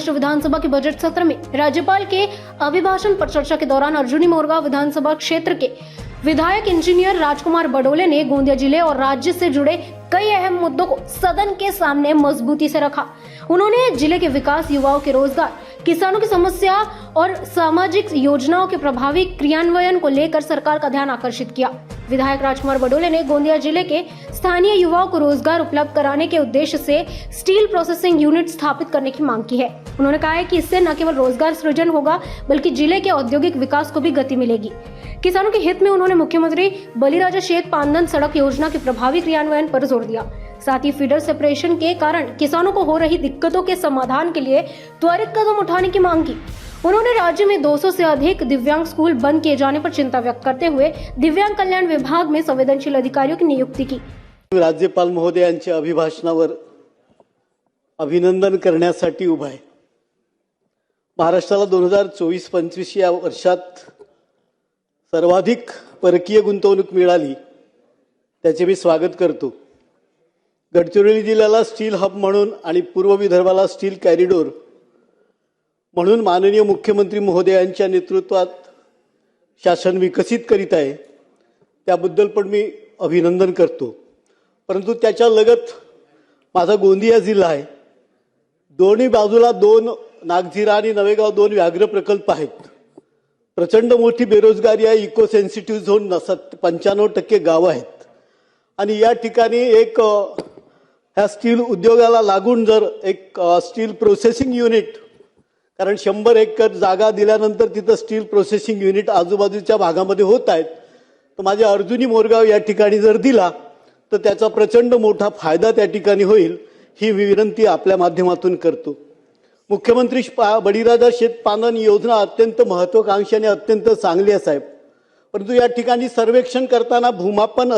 महाराष्ट्र विधानसभा के budget सत्र में राज्यपाल के अभिभाषण पर चर्चा के दौरान अर्जुनी मोरगांव विधानसभा क्षेत्र के विधायक इंजीनियर राजकुमार बडोले ने गोंदिया जिले और राज्य से जुड़े कई अहम मुद्दों को सदन के सामने मजबूती से रखा। उन्होंने जिले के विकास, युवाओं के रोजगार, किसानों की समस्या और सामाजिक योजनाओं के प्रभावी क्रियान्वयन को लेकर सरकार का ध्यान आकर्षित किया। विधायक राजकुमार बडोले ने गोंदिया जिले के स्थानीय युवाओं को रोजगार उपलब्ध कराने के उद्देश्य से स्टील प्रोसेसिंग यूनिट स्थापित करने की मांग की है। उन्होंने कहा है कि इससे न केवल रोजगार सृजन होगा बल्कि जिले के औद्योगिक विकास को भी गति मिलेगी। किसानों के हित में उन्होंने मुख्यमंत्री बलिराजा शेत पांदन सड़क योजना के प्रभावी क्रियान्वयन पर जोर दिया। साथ ही फीडर सेपरेशन के कारण किसानों को हो रही दिक्कतों के समाधान के लिए त्वरित कदम उठाने की मांग की। उन्होंने राज्य में 200 से अधिक दिव्यांग स्कूल बंद किए जाने पर चिंता व्यक्त करते हुए दिव्यांग कल्याण विभाग में संवेदनशील अधिकारियों की नियुक्ती की। राज्यपाल महोदयांच्या अभिभाषणावर अभिनंदन करण्यासाठी उभा आहे। महाराष्ट्राला 2024-25 या वर्षात सर्वाधिक परकीय गुंतवणूक मिळाली, त्याचे मी स्वागत करतो। गडचिरोली जिल्ह्याला स्टील हब म्हणून आणि पूर्व विदर्भाला स्टील कॉरिडॉर म्हणून माननीय मुख्यमंत्री महोदयांच्या नेतृत्वात शासन विकसित करीत आहे, त्याबद्दल पण मी अभिनंदन करतो। परंतु त्याच्या लगत माझा गोंदिया जिल्हा आहे। दोन्ही बाजूला 2 नागझिरा आणि नवेगाव 2 व्याघ्र प्रकल्प आहेत। प्रचंड मोठी बेरोजगारी आहे। इको सेन्सिटिव्ह झोन 95% गाव आहेत आणि या ठिकाणी एक ह्या स्टील उद्योगाला लागून जर एक स्टील प्रोसेसिंग युनिट, कारण 100 एकर जागा दिल्यानंतर तिथं स्टील प्रोसेसिंग युनिट आजूबाजूच्या भागामध्ये होत आहेत, तर माझ्या अर्जुनी मोरगाव या ठिकाणी जर दिला तर त्याचा प्रचंड मोठा फायदा त्या ठिकाणी होईल, ही विनंती आपल्या माध्यमातून करतो। मुख्यमंत्री बळीराजा शेत पांदन योजना अत्यंत महत्त्वाकांक्षी आणि अत्यंत चांगली आहे साहेब, परंतु या ठिकाणी सर्वेक्षण करताना भूमापन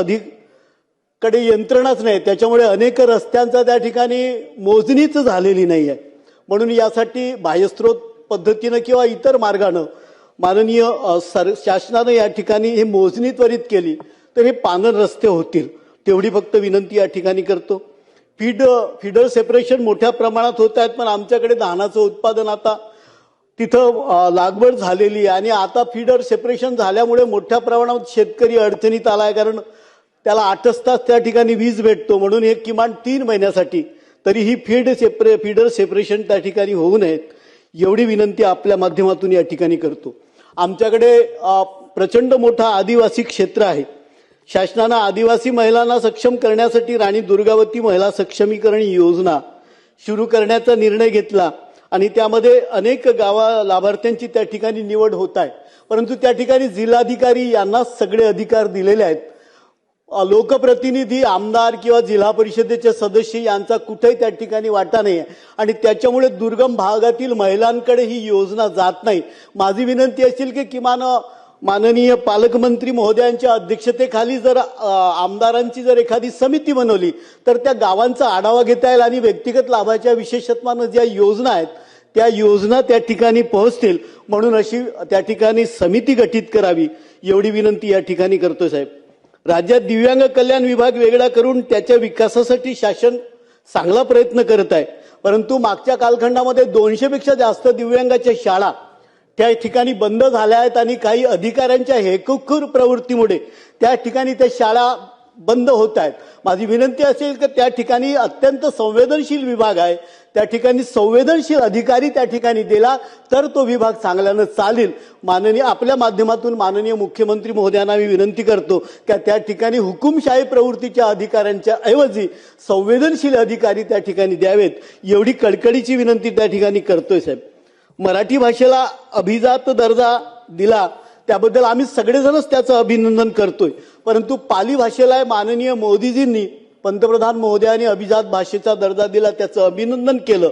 कडे यंत्रणाच नाही, त्याच्यामुळे अनेक रस्त्यांचा त्या ठिकाणी मोजणीच झालेली नाही आहे। म्हणून यासाठी बाह्यस्त्रोत पद्धतीने किंवा इतर मार्गाने माननीय शासनाने या ठिकाणी हे मोजणी त्वरित केली तर हे पांदन रस्ते होतील, तेवढी फक्त विनंती या ठिकाणी करतो। फीडर सेपरेशन मोठ्या प्रमाणात होत आहेत, पण आमच्याकडे धानाचं उत्पादन आता तिथं लागवड झालेली आहे आणि आता फीडर सेपरेशन झाल्यामुळे मोठ्या प्रमाणात शेतकरी अडचणीत आलाय, कारण त्याला 8 तास त्या ठिकाणी वीज भेटतो, म्हणून हे किमान 3 महिन्यासाठी तरी ही फीडर सेपरेशन त्या ठिकाणी होऊ नयेत, एवढी विनंती आपल्या माध्यमातून या ठिकाणी करतो। आमच्याकडे प्रचंड मोठा आदिवासी क्षेत्र आहे। शासनाने आदिवासी महिलांना सक्षम करण्यासाठी राणी दुर्गावती महिला सक्षमीकरण योजना सुरू करण्याचा निर्णय घेतला आणि त्यामध्ये अनेक लाभार्थ्यांची त्या ठिकाणी निवड होत आहे, परंतु त्या ठिकाणी जिल्हाधिकारी यांना सगळे अधिकार दिलेले आहेत। लोकप्रतिनिधी, आमदार किंवा जिल्हा परिषदेचे सदस्य यांचा कुठेही त्या ठिकाणी वाटा नाही आहे आणि त्याच्यामुळे दुर्गम भागातील महिलांकडे ही योजना जात नाही। माझी विनंती असेल की किमान माननीय पालकमंत्री महोदयांच्या अध्यक्षतेखाली जर आमदारांची जर एखादी समिती बनवली तर त्या गावांचा आढावा घेता येईल आणि व्यक्तिगत लाभाच्या विशेषत्वाने ज्या योजना आहेत त्या योजना त्या ठिकाणी पोहोचतील, म्हणून अशी त्या ठिकाणी समिती गठीत करावी, एवढी विनंती या ठिकाणी करतो साहेब। राज्यात दिव्यांग कल्याण विभाग वेगळा करून त्याच्या विकासासाठी शासन चांगला प्रयत्न करत आहे, परंतु मागच्या कालखंडामध्ये 200 पेक्षा जास्त दिव्यांगाच्या शाळा त्या ठिकाणी बंद झाल्या आहेत आणि काही अधिकाऱ्यांच्या हेतुखोर प्रवृत्तीमुळे त्या ठिकाणी त्या शाळा बंद होत आहेत। माझी विनंती असेल की त्या ठिकाणी अत्यंत संवेदनशील विभाग आहे, त्या ठिकाणी संवेदनशील अधिकारी त्या ठिकाणी दिला तर तो विभाग चांगल्याने चालेल। माननीय आपल्या माध्यमातून माननीय मुख्यमंत्री महोदयांना मी विनंती करतो की त्या ठिकाणी हुकुमशाही प्रवृत्तीच्या अधिकाऱ्यांच्या ऐवजी संवेदनशील अधिकारी त्या ठिकाणी द्यावेत, एवढी कळकळीची विनंती त्या ठिकाणी करतोय साहेब। मराठी भाषेला अभिजात दर्जा दिला त्याबद्दल आम्ही सगळेजणच त्याचं अभिनंदन करतोय, परंतु पाली भाषेला माननीय मोदीजींनी पंतप्रधान महोदयांनी अभिजात भाषेचा दर्जा दिला, त्याचं अभिनंदन केलं।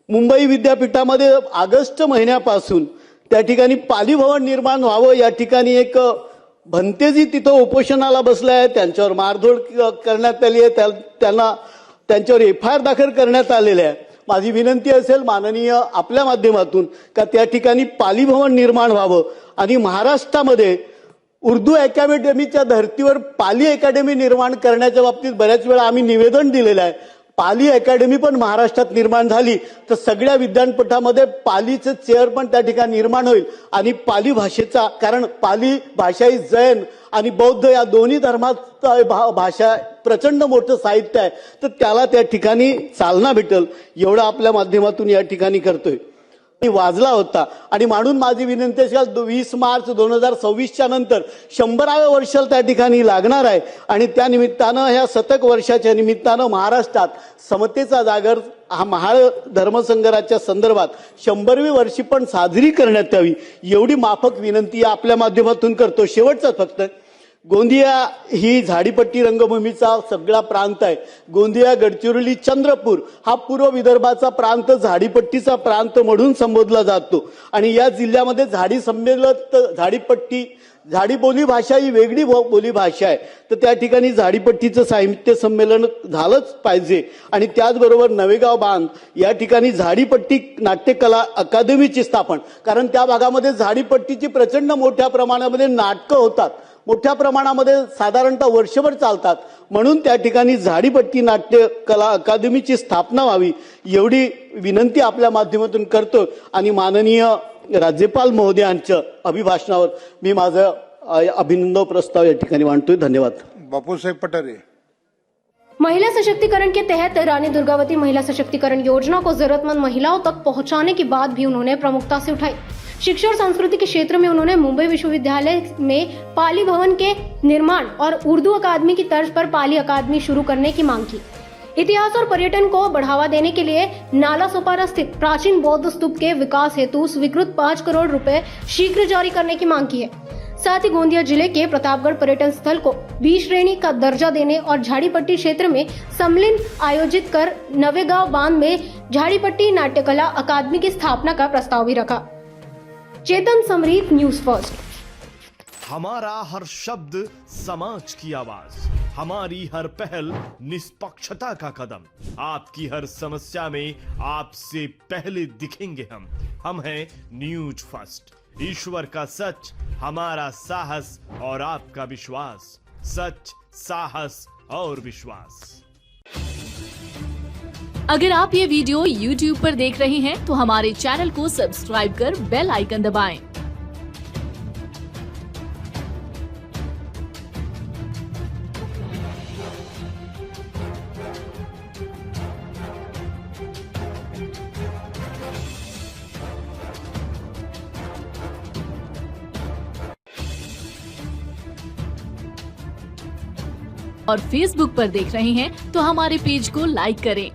मुंबई विद्यापीठामध्ये ऑगस्ट महिन्यापासून त्या ठिकाणी पाली भवन निर्माण व्हावं या ठिकाणी एक भंतेजी तिथं उपोषणाला बसले आहेत, त्यांच्यावर मारधोड करण्यात आली आहे, त्यांच्यावर FIR दाखल करण्यात आलेले आहे। माझी विनंती असेल माननीय आपल्या माध्यमातून का त्या ठिकाणी पाली भवन निर्माण व्हावं आणि महाराष्ट्रामध्ये उर्दू अकॅडमीच्या धर्तीवर पाली अकॅडमी निर्माण करण्याच्या बाबतीत बऱ्याच वेळा आम्ही निवेदन दिलेलं आहे, पाली अकॅडमी पण महाराष्ट्रात निर्माण झाली तर सगळ्या विद्यापीठामध्ये पालीचं चेअर पण त्या ठिकाणी निर्माण होईल आणि पाली भाषेचा, कारण पाली भाषा ही जैन आणि बौद्ध या दोन्ही धर्मात भाषा प्रचंड मोठं साहित्य आहे, तर त्याला त्या ठिकाणी चालना भेटेल एवढं आपल्या माध्यमातून या ठिकाणी करतोय. वाजला होता आणि म्हणून माझी विनंती असेल 20 मार्च 2026च्या नंतर 100व्या वर्षाला त्या ठिकाणी लागणार आहे आणि त्या निमित्तानं ह्या शतक वर्षाच्या निमित्तानं महाराष्ट्रात समतेचा जागर हा महाळ धर्मसंघराच्या संदर्भात 100वी वर्षी पण साजरी करण्यात यावी एवढी माफक विनंती आपल्या माध्यमातून करतो. शेवटचं फक्त गोंदिया ही झाडीपट्टी रंगभूमीचा सगळा प्रांत आहे. गोंदिया, गडचिरोली, चंद्रपूर हा पूर्व विदर्भाचा प्रांत झाडीपट्टीचा प्रांत म्हणून संबोधला जातो आणि या जिल्ह्यामध्ये झाडी संमेलन, झाडीपट्टी, झाडी बोली भाषा ही वेगळी बोली भाषा आहे, तर त्या ठिकाणी झाडीपट्टीचं साहित्य संमेलन झालंच पाहिजे. आणि त्याचबरोबर नवेगाव बांध या ठिकाणी झाडीपट्टी नाट्यकला अकादमीची स्थापन, कारण त्या भागामध्ये झाडीपट्टीची प्रचंड मोठ्या प्रमाणामध्ये नाटकं होतात, मोठ्या प्रमाणामध्ये साधारणतः वर्षभर चालतात, म्हणून त्या ठिकाणी झाडीपट्टी नाट्य कला अकादमीची स्थापना व्हावी एवढी विनंती आपल्या माध्यमातून करतो आणि माननीय राज्यपाल महोदयांच्या अभिभाषणावर मी माझं अभिनंदन प्रस्ताव या ठिकाणी मांडतोय. धन्यवाद. बापूसाहेब पठारे. महिला सशक्तिकरण के तहत रानी दुर्गावती महिला सशक्तिकरण योजना को जरूरतमंद महिलाओं तक पहुंचाने की बात भी उन्होंने प्रमुखता से उठाई. शिक्षा और संस्कृति के क्षेत्र में उन्होंने मुंबई विश्वविद्यालय में पाली भवन के निर्माण और उर्दू अकादमी की तर्ज पर पाली अकादमी शुरू करने की मांग की. इतिहास और पर्यटन को बढ़ावा देने के लिए नालासोपारा स्थित प्राचीन बौद्ध स्तूप के विकास हेतु स्वीकृत 5 करोड़ रुपए शीघ्र जारी करने की मांग की है. साथ ही गोंदिया जिले के प्रतापगढ़ पर्यटन स्थल को बी श्रेणी का दर्जा देने और झाड़ीपट्टी क्षेत्र में सम्मेलन आयोजित कर नवेगांव बांध में झाड़ीपट्टी नाट्यकला अकादमी की स्थापना का प्रस्ताव भी रखा. Chetan Samreet, news first. हमारा हर शब्द समाज की आवाज, हमारी हर पहल निष्पक्षता का कदम, आपकी हर समस्या में आपसे पहले दिखेंगे हम हैं न्यूज फर्स्ट. ईश्वर का सच, हमारा साहस और आपका विश्वास. सच, साहस और विश्वास. अगर आप ये वीडियो YouTube पर देख रहे हैं तो हमारे चैनल को सब्सक्राइब कर बेल आइकन दबाएं. और Facebook पर देख रहे हैं तो हमारे पेज को लाइक करें